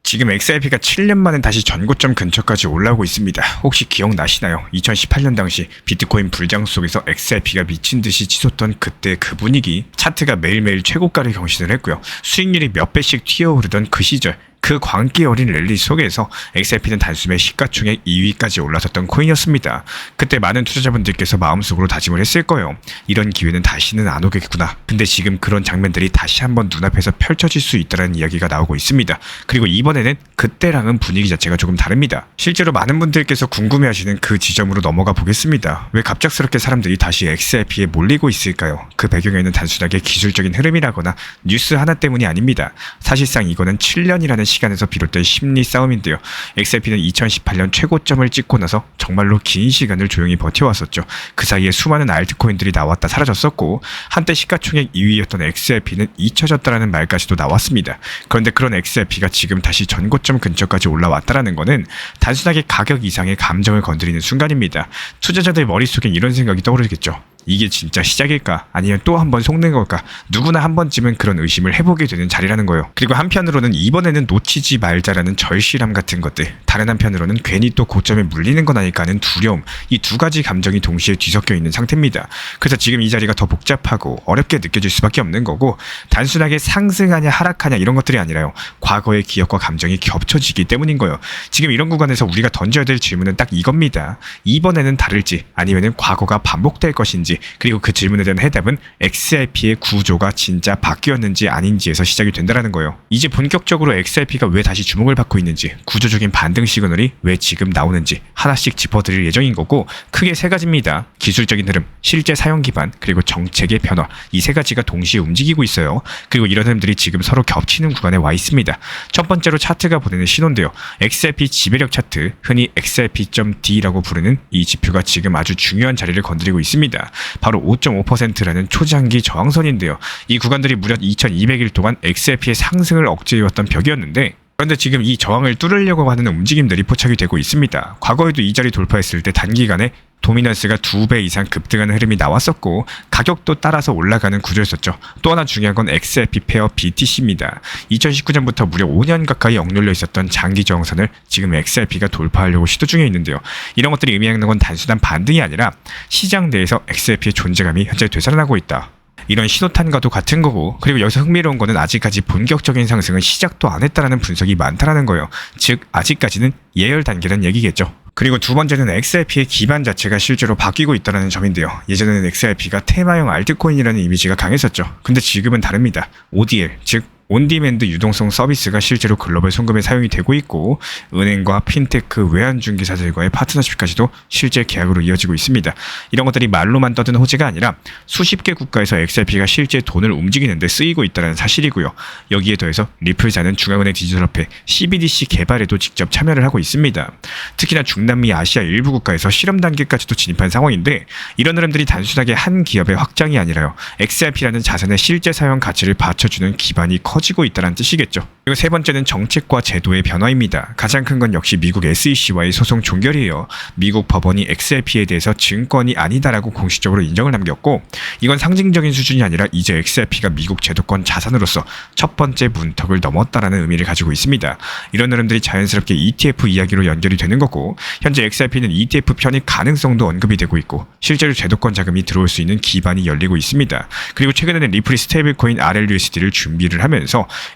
지금 XRP가 7년 만에 다시 전고점 근처까지 올라오고 있습니다. 혹시 기억나시나요? 2018년 당시 비트코인 불장 속에서 XRP가 미친 듯이 치솟던 그때 그 분위기, 차트가 매일매일 최고가를 경신을 했고요. 수익률이 몇 배씩 튀어오르던 그 시절, 그 광기 어린 랠리 속에서 XRP는 단숨에 시가총액 2위까지 올라섰던 코인이었습니다. 그때 많은 투자자분들께서 마음속으로 다짐을 했을 거예요. 이런 기회는 다시는 안 오겠구나. 근데 지금 그런 장면들이 다시 한번 눈앞에서 펼쳐질 수 있다는 이야기가 나오고 있습니다. 그리고 이번에는 그때랑은 분위기 자체가 조금 다릅니다. 실제로 많은 분들께서 궁금해하시는 그 지점으로 넘어가 보겠습니다. 왜 갑작스럽게 사람들이 다시 XRP에 몰리고 있을까요? 그 배경에는 단순하게 기술적인 흐름이라거나 뉴스 하나 때문이 아닙니다. 사실상 이거는 7년이라는 시간에서 비롯된 심리 싸움인데요. XRP는 2018년 최고점을 찍고 나서 정말로 긴 시간을 조용히 버텨왔었죠. 그 사이에 수많은 알트코인들이 나왔다 사라졌었고 한때 시가총액 2위였던 XRP는 잊혀졌다라는 말까지도 나왔습니다. 그런데 그런 XRP가 지금 다시 전고점 근처까지 올라왔다라는 거는 단순하게 가격 이상의 감정을 건드리는 순간입니다. 투자자들 머릿속엔 이런 생각이 떠오르겠죠. 이게 진짜 시작일까? 아니면 또 한 번 속는 걸까? 누구나 한 번쯤은 그런 의심을 해보게 되는 자리라는 거예요. 그리고 한편으로는 이번에는 놓치지 말자라는 절실함 같은 것들, 다른 한편으로는 괜히 또 고점에 물리는 건 아닐까 하는 두려움, 이 두 가지 감정이 동시에 뒤섞여 있는 상태입니다. 그래서 지금 이 자리가 더 복잡하고 어렵게 느껴질 수밖에 없는 거고, 단순하게 상승하냐 하락하냐 이런 것들이 아니라요, 과거의 기억과 감정이 겹쳐지기 때문인 거예요. 지금 이런 구간에서 우리가 던져야 될 질문은 딱 이겁니다. 이번에는 다를지 아니면은 과거가 반복될 것인지, 그리고 그 질문에 대한 해답은 XRP의 구조가 진짜 바뀌었는지 아닌지에서 시작이 된다는 거예요. 이제 본격적으로 XRP가 왜 다시 주목을 받고 있는지, 구조적인 반등 시그널이 왜 지금 나오는지 하나씩 짚어드릴 예정인 거고, 크게 세 가지입니다. 기술적인 흐름, 실제 사용 기반, 그리고 정책의 변화, 이 세 가지가 동시에 움직이고 있어요. 그리고 이런 흐름들이 지금 서로 겹치는 구간에 와 있습니다. 첫 번째로 차트가 보내는 신호인데요. XRP 지배력 차트, 흔히 XRP.D라고 부르는 이 지표가 지금 아주 중요한 자리를 건드리고 있습니다. 바로 5.5%라는 초장기 저항선인데요. 이 구간들이 무려 2200일 동안 XRP의 상승을 억제해왔던 벽이었는데, 그런데 지금 이 저항을 뚫으려고 하는 움직임들이 포착이 되고 있습니다. 과거에도 이 자리 돌파했을 때 단기간에 도미넌스가 2배 이상 급등하는 흐름이 나왔었고, 가격도 따라서 올라가는 구조였었죠. 또 하나 중요한 건 XRP 페어 BTC입니다. 2019년부터 무려 5년 가까이 억눌려 있었던 장기 저항선을 지금 XRP가 돌파하려고 시도 중에 있는데요. 이런 것들이 의미하는 건 단순한 반등이 아니라 시장 내에서 XRP의 존재감이 현재 되살아나고 있다, 이런 신호탄과도 같은 거고, 그리고 여기서 흥미로운 거는 아직까지 본격적인 상승은 시작도 안 했다라는 분석이 많다라는 거예요. 즉 아직까지는 예열 단계라는 얘기겠죠. 그리고 두 번째는 XRP의 기반 자체가 실제로 바뀌고 있다는 점인데요. 예전에는 XRP가 테마형 알트코인이라는 이미지가 강했었죠. 근데 지금은 다릅니다. ODL, 즉 온디맨드 유동성 서비스가 실제로 글로벌 송금에 사용이 되고 있고, 은행과 핀테크, 외환중개사들과의 파트너십까지도 실제 계약으로 이어지고 있습니다. 이런 것들이 말로만 떠드는 호재가 아니라 수십 개 국가에서 XRP가 실제 돈을 움직이는 데 쓰이고 있다는 사실이고요. 여기에 더해서 리플사는 중앙은행 디지털화폐 CBDC 개발에도 직접 참여를 하고 있습니다. 특히나 중남미 아시아 일부 국가에서 실험 단계까지도 진입한 상황인데, 이런 흐름들이 단순하게 한 기업의 확장이 아니라요, XRP라는 자산의 실제 사용 가치를 받쳐주는 기반이 커지고 있다는 뜻이겠죠. 그리고 세 번째는 정책과 제도의 변화입니다. 가장 큰 건 역시 미국 SEC와의 소송 종결이에요. 미국 법원이 XRP에 대해서 증권이 아니다라고 공식적으로 인정을 남겼고, 이건 상징적인 수준이 아니라 이제 XRP가 미국 제도권 자산으로서 첫 번째 문턱을 넘었다라는 의미를 가지고 있습니다. 이런 흐름들이 자연스럽게 ETF 이야기로 연결이 되는 거고, 현재 XRP는 ETF 편입 가능성도 언급이 되고 있고, 실제로 제도권 자금이 들어올 수 있는 기반이 열리고 있습니다. 그리고 최근에는 리플이 스테이블코인 RLUSD를 준비를 하면서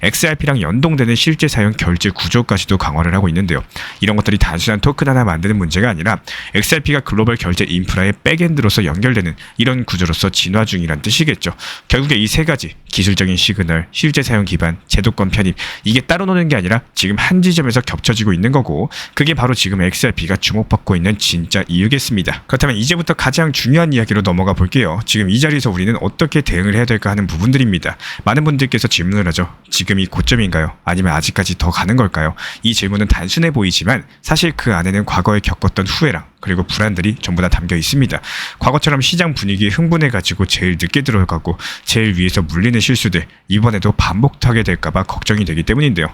XRP랑 연동되는 실제 사용 결제 구조까지도 강화를 하고 있는데요. 이런 것들이 단순한 토큰 하나 만드는 문제가 아니라 XRP가 글로벌 결제 인프라의 백엔드로서 연결되는 이런 구조로서 진화 중이란 뜻이겠죠. 결국에 이 세 가지, 기술적인 시그널, 실제 사용 기반, 제도권 편입, 이게 따로 노는 게 아니라 지금 한 지점에서 겹쳐지고 있는 거고, 그게 바로 지금 XRP가 주목받고 있는 진짜 이유겠습니다. 그렇다면 이제부터 가장 중요한 이야기로 넘어가 볼게요. 지금 이 자리에서 우리는 어떻게 대응을 해야 될까 하는 부분들입니다. 많은 분들께서 질문을 하죠. 지금이 고점인가요? 아니면 아직까지 더 가는 걸까요? 이 질문은 단순해 보이지만 사실 그 안에는 과거에 겪었던 후회랑 그리고 불안들이 전부 다 담겨 있습니다. 과거처럼 시장 분위기에 흥분해가지고 제일 늦게 들어가고 제일 위에서 물리는 실수들, 이번에도 반복하게 될까봐 걱정이 되기 때문인데요.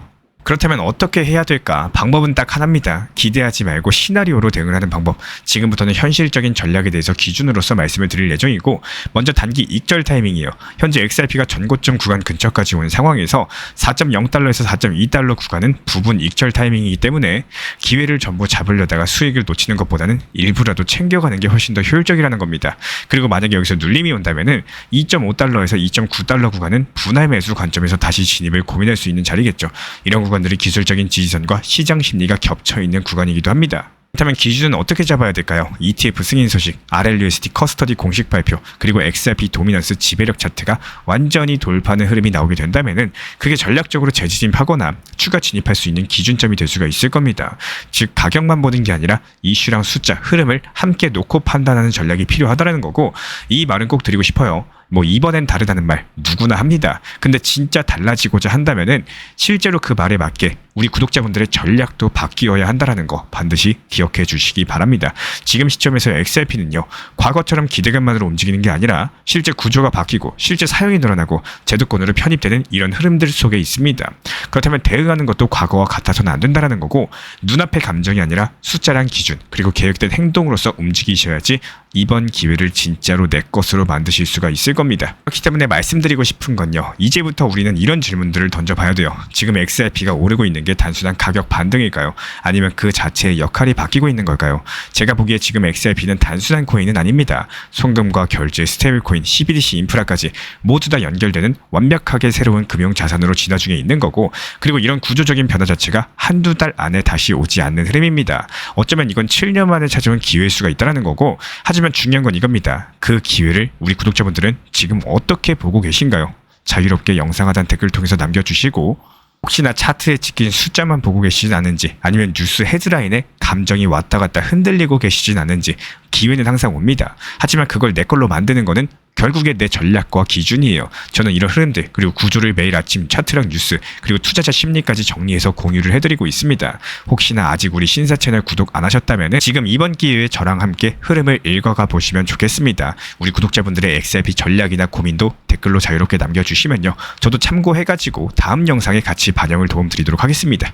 그렇다면 어떻게 해야 될까? 방법은 딱 하나입니다. 기대하지 말고 시나리오로 대응을 하는 방법. 지금부터는 현실적인 전략에 대해서 기준으로서 말씀을 드릴 예정이고, 먼저 단기 익절 타이밍이에요. 현재 XRP가 전고점 구간 근처까지 온 상황에서 4.0달러에서 4.2달러 구간은 부분 익절 타이밍이기 때문에 기회를 전부 잡으려다가 수익을 놓치는 것보다는 일부라도 챙겨가는 게 훨씬 더 효율적이라는 겁니다. 그리고 만약에 여기서 눌림이 온다면은 2.5달러에서 2.9달러 구간은 분할 매수 관점에서 다시 진입을 고민할 수 있는 자리겠죠. 이런 구간들이 기술적인 지지선과 시장 심리가 겹쳐있는 구간이기도 합니다. 그렇다면 기준은 어떻게 잡아야 될까요? ETF 승인 소식, RLUSD 커스터디 공식 발표, 그리고 XRP 도미넌스 지배력 차트가 완전히 돌파하는 흐름이 나오게 된다면은 그게 전략적으로 재진입하거나 추가 진입할 수 있는 기준점이 될 수가 있을 겁니다. 즉 가격만 보는 게 아니라 이슈랑 숫자, 흐름을 함께 놓고 판단하는 전략이 필요하다는 거고, 이 말은 꼭 드리고 싶어요. 이번엔 다르다는 말 누구나 합니다. 근데 진짜 달라지고자 한다면은 실제로 그 말에 맞게 우리 구독자분들의 전략도 바뀌어야 한다는 거 반드시 기억해 주시기 바랍니다. 지금 시점에서 XRP는요, 과거처럼 기대감만으로 움직이는 게 아니라 실제 구조가 바뀌고 실제 사용이 늘어나고 제도권으로 편입되는 이런 흐름들 속에 있습니다. 그렇다면 대응하는 것도 과거와 같아서는 안 된다는 거고, 눈앞의 감정이 아니라 숫자랑 기준, 그리고 계획된 행동으로서 움직이셔야지 이번 기회를 진짜로 내 것으로 만드실 수가 있을 겁니다. 그렇기 때문에 말씀드리고 싶은 건요, 이제부터 우리는 이런 질문들을 던져봐야 돼요. 지금 XRP가 오르고 있는 게 단순한 가격 반등일까요? 아니면 그 자체의 역할이 바뀌고 있는 걸까요? 제가 보기에 지금 XRP는 단순한 코인은 아닙니다. 송금과 결제, 스테이블 코인, CBDC 인프라까지 모두 다 연결되는 완벽하게 새로운 금융 자산으로 진화 중에 있는 거고, 그리고 이런 구조적인 변화 자체가 한두 달 안에 다시 오지 않는 흐름입니다. 어쩌면 이건 7년 만에 찾아온 기회일 수가 있다는 거고, 하지만 중요한 건 이겁니다. 그 기회를 우리 구독자분들은 지금 어떻게 보고 계신가요? 자유롭게 영상 하단 댓글 통해서 남겨주시고, 혹시나 차트에 찍힌 숫자만 보고 계시진 않은지, 아니면 뉴스 헤드라인에 감정이 왔다 갔다 흔들리고 계시진 않은지, 기회는 항상 옵니다. 하지만 그걸 내 걸로 만드는 거는 결국에 내 전략과 기준이에요. 저는 이런 흐름들, 그리고 구조를 매일 아침 차트랑 뉴스, 그리고 투자자 심리까지 정리해서 공유를 해드리고 있습니다. 혹시나 아직 우리 신사 채널 구독 안 하셨다면 지금 이번 기회에 저랑 함께 흐름을 읽어가 보시면 좋겠습니다. 우리 구독자분들의 XRP 전략이나 고민도 댓글로 자유롭게 남겨주시면요, 저도 참고해가지고 다음 영상에 같이 반영을 도움드리도록 하겠습니다.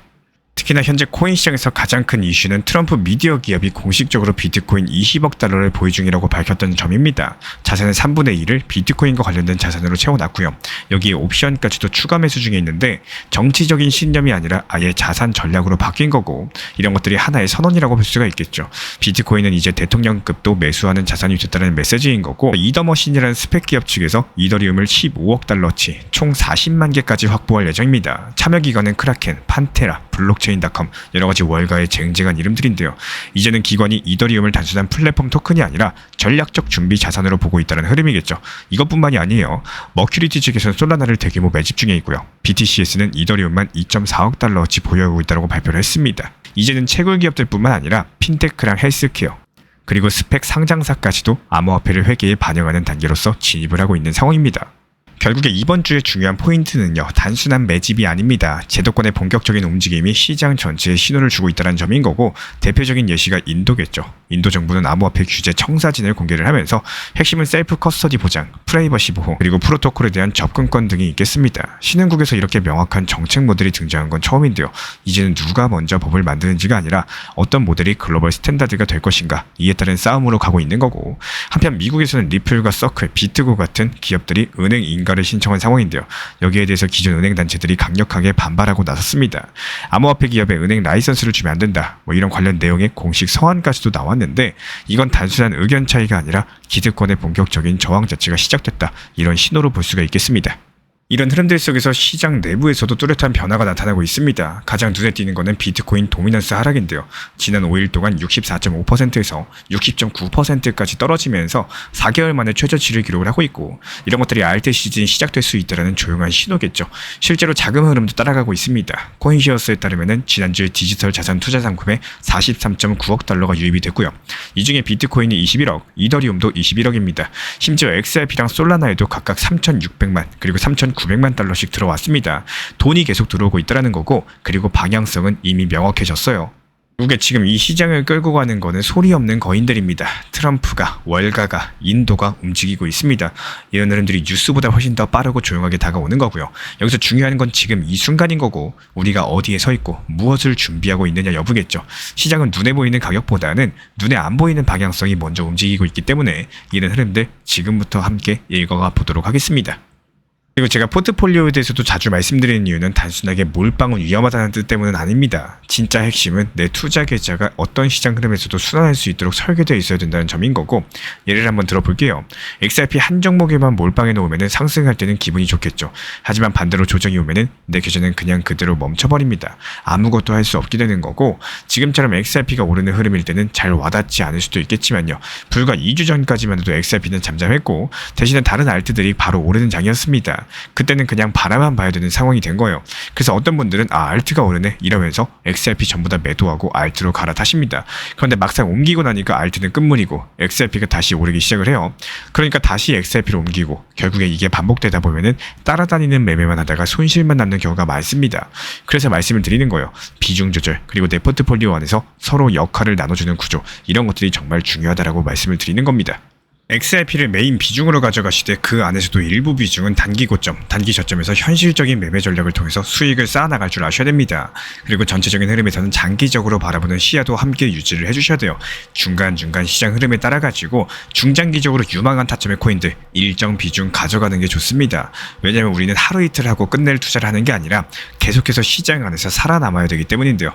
특히나 현재 코인 시장에서 가장 큰 이슈는 트럼프 미디어 기업이 공식적으로 비트코인 20억 달러를 보유 중이라고 밝혔던 점입니다. 자산의 3분의 1을 비트코인과 관련된 자산으로 채워놨고요. 여기에 옵션까지도 추가 매수 중에 있는데 정치적인 신념이 아니라 아예 자산 전략으로 바뀐 거고, 이런 것들이 하나의 선언이라고 볼 수가 있겠죠. 비트코인은 이제 대통령급도 매수하는 자산이 됐다는 메시지인 거고, 이더머신이라는 스펙 기업 측에서 이더리움을 15억 달러치 총 40만 개까지 확보할 예정입니다. 참여 기관은 크라켄, 판테라, 블록체인닷컴, 여러가지 월가의 쟁쟁한 이름들인데요. 이제는 기관이 이더리움을 단순한 플랫폼 토큰이 아니라 전략적 준비 자산으로 보고 있다는 흐름이겠죠. 이것뿐만이 아니에요. 머큐리티 측에서는 솔라나를 대규모 매집 중에 있고요. BTCS는 이더리움만 2.4억 달러어치 보유하고 있다고 발표를 했습니다. 이제는 채굴 기업들뿐만 아니라 핀테크랑 헬스케어, 그리고 스펙 상장사까지도 암호화폐를 회계에 반영하는 단계로서 진입을 하고 있는 상황입니다. 결국에 이번 주의 중요한 포인트는요, 단순한 매집이 아닙니다. 제도권의 본격적인 움직임이 시장 전체에 신호를 주고 있다는 점인 거고, 대표적인 예시가 인도겠죠. 인도 정부는 암호화폐 규제 청사진을 공개를 하면서 핵심은 셀프 커스터디 보장, 프라이버시 보호, 그리고 프로토콜에 대한 접근권 등이 있겠습니다. 신흥국에서 이렇게 명확한 정책 모델이 등장한 건 처음인데요. 이제는 누가 먼저 법을 만드는지가 아니라 어떤 모델이 글로벌 스탠다드가 될 것인가, 이에 따른 싸움으로 가고 있는 거고, 한편 미국에서는 리플과 서클, 비트고 같은 기업들이 은행 인가를 신청한 상황인데요. 여기에 대해서 기존 은행 단체들이 강력하게 반발하고 나섰습니다. 암호화폐 기업에 은행 라이선스를 주면 안 된다, 이런 관련 내용의 공식 서한까지도 나왔는데, 이건 단순한 의견 차이가 아니라 기득권의 본격적인 저항 자체가 시작됐다, 이런 신호로 볼 수가 있겠습니다. 이런 흐름들 속에서 시장 내부에서도 뚜렷한 변화가 나타나고 있습니다. 가장 눈에 띄는 것은 비트코인 도미넌스 하락인데요. 지난 5일 동안 64.5%에서 60.9%까지 떨어지면서 4개월 만에 최저치를 기록을 하고 있고, 이런 것들이 알트 시즌이 시작될 수 있다는 조용한 신호겠죠. 실제로 자금 흐름도 따라가고 있습니다. 코인시어스에 따르면 지난주에 디지털 자산 투자 상품에 43.9억 달러가 유입이 됐고요. 이 중에 비트코인이 21억, 이더리움도 21억입니다. 심지어 XRP랑 솔라나에도 각각 3,600만 그리고 3,900만 달러씩 들어왔습니다. 돈이 계속 들어오고 있다는 거고, 그리고 방향성은 이미 명확해졌어요. 결국에 지금 이 시장을 끌고 가는 거는 소리 없는 거인들입니다. 트럼프가, 월가가, 인도가 움직이고 있습니다. 이런 흐름들이 뉴스보다 훨씬 더 빠르고 조용하게 다가오는 거고요. 여기서 중요한 건 지금 이 순간인 거고 우리가 어디에 서 있고 무엇을 준비하고 있느냐 여부겠죠. 시장은 눈에 보이는 가격보다는 눈에 안 보이는 방향성이 먼저 움직이고 있기 때문에 이런 흐름들 지금부터 함께 읽어가 보도록 하겠습니다. 그리고 제가 포트폴리오에 대해서도 자주 말씀드리는 이유는 단순하게 몰빵은 위험하다는 뜻 때문은 아닙니다. 진짜 핵심은 내 투자 계좌가 어떤 시장 흐름에서도 순환할 수 있도록 설계되어 있어야 된다는 점인 거고, 예를 한번 들어볼게요. XRP 한 종목에만 몰빵해 놓으면 상승할 때는 기분이 좋겠죠. 하지만 반대로 조정이 오면 내 계좌는 그냥 그대로 멈춰버립니다. 아무것도 할 수 없게 되는 거고, 지금처럼 XRP가 오르는 흐름일 때는 잘 와닿지 않을 수도 있겠지만요. 불과 2주 전까지만 해도 XRP는 잠잠했고 대신에 다른 알트들이 바로 오르는 장이었습니다. 그때는 그냥 바라만 봐야 되는 상황이 된 거예요. 그래서 어떤 분들은 알트가 오르네 이러면서 XRP 전부 다 매도하고 알트로 갈아타십니다. 그런데 막상 옮기고 나니까 알트는 끝물이고 XRP가 다시 오르기 시작을 해요. 그러니까 다시 XRP로 옮기고 결국에 이게 반복되다 보면은 따라다니는 매매만 하다가 손실만 남는 경우가 많습니다. 그래서 말씀을 드리는 거예요. 비중 조절 그리고 내 포트폴리오 안에서 서로 역할을 나눠주는 구조, 이런 것들이 정말 중요하다라고 말씀을 드리는 겁니다. XRP를 메인 비중으로 가져가시되 그 안에서도 일부 비중은 단기 고점, 단기 저점에서 현실적인 매매 전략을 통해서 수익을 쌓아나갈 줄 아셔야 됩니다. 그리고 전체적인 흐름에서는 장기적으로 바라보는 시야도 함께 유지를 해주셔야 돼요. 중간중간 시장 흐름에 따라가지고 중장기적으로 유망한 타점의 코인들 일정 비중 가져가는 게 좋습니다. 왜냐하면 우리는 하루 이틀 하고 끝낼 투자를 하는 게 아니라 계속해서 시장 안에서 살아남아야 되기 때문인데요.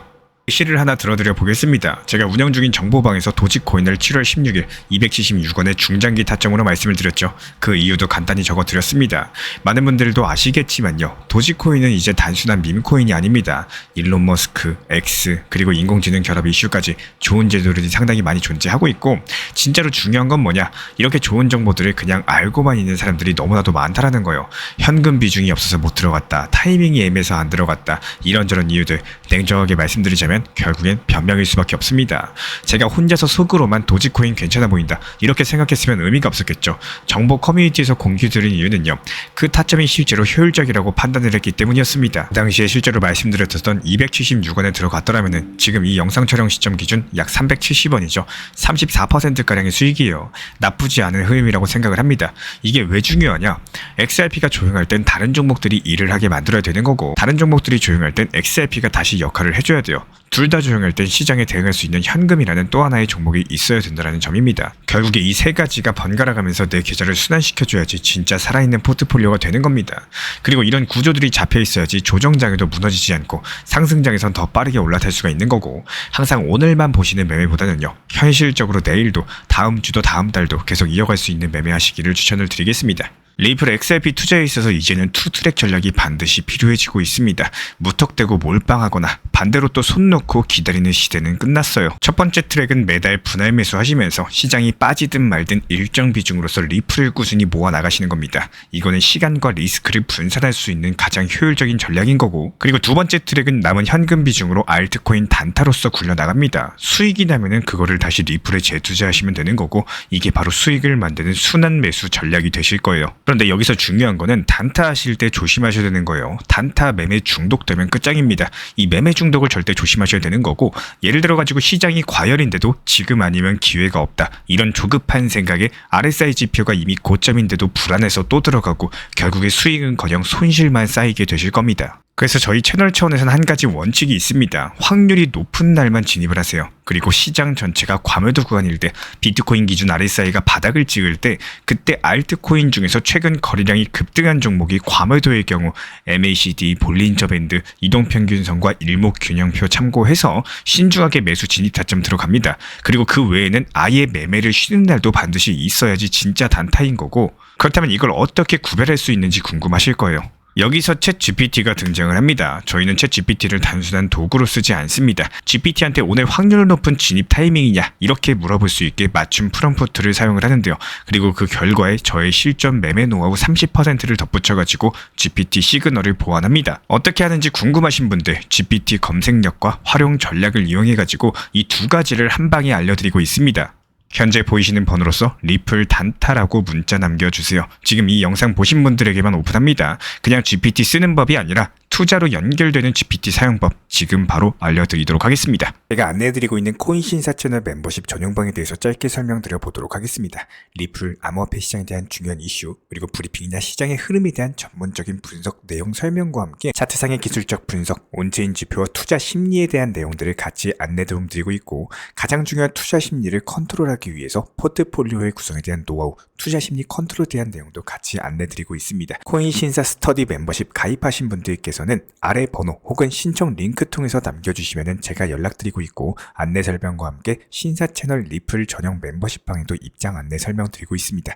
시를 하나 들어드려 보겠습니다. 제가 운영 중인 정보방에서 도지코인을 7월 16일 276원의 중장기 타점으로 말씀을 드렸죠. 그 이유도 간단히 적어드렸습니다. 많은 분들도 아시겠지만요. 도지코인은 이제 단순한 밈코인이 아닙니다. 일론 머스크, X, 그리고 인공지능 결합 이슈까지 좋은 제도들이 상당히 많이 존재하고 있고, 진짜로 중요한 건 뭐냐? 이렇게 좋은 정보들을 그냥 알고만 있는 사람들이 너무나도 많다라는 거예요. 현금 비중이 없어서 못 들어갔다, 타이밍이 애매해서 안 들어갔다, 이런저런 이유들 냉정하게 말씀드리자면 결국엔 변명일 수밖에 없습니다. 제가 혼자서 속으로만 도지코인 괜찮아 보인다 이렇게 생각했으면 의미가 없었겠죠. 정보 커뮤니티에서 공유드린 이유는요, 그 타점이 실제로 효율적이라고 판단을 했기 때문이었습니다. 그 당시에 실제로 말씀드렸던 276원에 들어갔더라면 지금 이 영상 촬영 시점 기준 약 370원이죠. 34%가량의 수익이에요. 나쁘지 않은 흐름이라고 생각을 합니다. 이게 왜 중요하냐? XRP가 조용할 땐 다른 종목들이 일을 하게 만들어야 되는 거고, 다른 종목들이 조용할 땐 XRP가 다시 역할을 해줘야 돼요. 둘 다 조용할 땐 시장에 대응할 수 있는 현금이라는 또 하나의 종목이 있어야 된다는 점입니다. 결국에 이 세 가지가 번갈아 가면서 내 계좌를 순환시켜줘야지 진짜 살아있는 포트폴리오가 되는 겁니다. 그리고 이런 구조들이 잡혀 있어야지 조정장에도 무너지지 않고 상승장에선 더 빠르게 올라탈 수가 있는 거고, 항상 오늘만 보시는 매매보다는요, 현실적으로 내일도 다음 주도 다음 달도 계속 이어갈 수 있는 매매하시기를 추천을 드리겠습니다. 리플 XRP 투자에 있어서 이제는 투트랙 전략이 반드시 필요해지고 있습니다. 무턱대고 몰빵하거나 반대로 또 손 놓고 기다리는 시대는 끝났어요. 첫 번째 트랙은 매달 분할 매수하시면서 시장이 빠지든 말든 일정 비중으로서 리플을 꾸준히 모아 나가시는 겁니다. 이거는 시간과 리스크를 분산할 수 있는 가장 효율적인 전략인 거고, 그리고 두 번째 트랙은 남은 현금 비중으로 알트코인 단타로서 굴려나갑니다. 수익이 나면은 그거를 다시 리플에 재투자하시면 되는 거고, 이게 바로 수익을 만드는 순환 매수 전략이 되실 거예요. 그런데 여기서 중요한 거는 단타 하실 때 조심하셔야 되는 거예요. 단타 매매 중독되면 끝장입니다. 이 매매 중독을 절대 조심하셔야 되는 거고, 예를 들어 가지고 시장이 과열인데도 지금 아니면 기회가 없다, 이런 조급한 생각에 RSI 지표가 이미 고점인데도 불안해서 또 들어가고 결국에 수익은커녕 손실만 쌓이게 되실 겁니다. 그래서 저희 채널 차원에서는 한 가지 원칙이 있습니다. 확률이 높은 날만 진입을 하세요. 그리고 시장 전체가 과매도 구간일 때, 비트코인 기준 RSI가 바닥을 찍을 때, 그때 알트코인 중에서 최근 거래량이 급등한 종목이 과매도의 경우 MACD, 볼린저 밴드, 이동평균선과 일목균형표 참고해서 신중하게 매수 진입 타점 들어갑니다. 그리고 그 외에는 아예 매매를 쉬는 날도 반드시 있어야지 진짜 단타인 거고, 그렇다면 이걸 어떻게 구별할 수 있는지 궁금하실 거예요. 여기서 챗GPT가 등장을 합니다. 저희는 챗GPT를 단순한 도구로 쓰지 않습니다. GPT한테 오늘 확률 높은 진입 타이밍이냐 이렇게 물어볼 수 있게 맞춤 프롬프트를 사용을 하는데요. 그리고 그 결과에 저의 실전 매매 노하우 30%를 덧붙여가지고 GPT 시그널을 보완합니다. 어떻게 하는지 궁금하신 분들 GPT 검색력과 활용 전략을 이용해가지고 이 두 가지를 한 방에 알려드리고 있습니다. 현재 보이시는 번호로서 리플 단타라고 문자 남겨주세요. 지금 이 영상 보신 분들에게만 오픈합니다. 그냥 GPT 쓰는 법이 아니라 투자로 연결되는 GPT 사용법 지금 바로 알려드리도록 하겠습니다. 제가 안내해드리고 있는 코인 신사 채널 멤버십 전용방에 대해서 짧게 설명드려 보도록 하겠습니다. 리플, 암호화폐 시장에 대한 중요한 이슈, 그리고 브리핑이나 시장의 흐름에 대한 전문적인 분석 내용 설명과 함께 차트상의 기술적 분석, 온체인 지표와 투자 심리에 대한 내용들을 같이 안내 도움드리고 있고, 가장 중요한 투자 심리를 컨트롤하기 위해서 포트폴리오의 구성에 대한 노하우, 투자 심리 컨트롤에 대한 내용도 같이 안내드리고 있습니다. 코인 신사 스터디 멤버십 가입하신 분들께서는 아래 번호 혹은 신청 링크 통해서 남겨주시면 제가 연락드리고 있고, 안내 설명과 함께 신사 채널 리플 전용 멤버십 방에도 입장 안내 설명드리고 있습니다.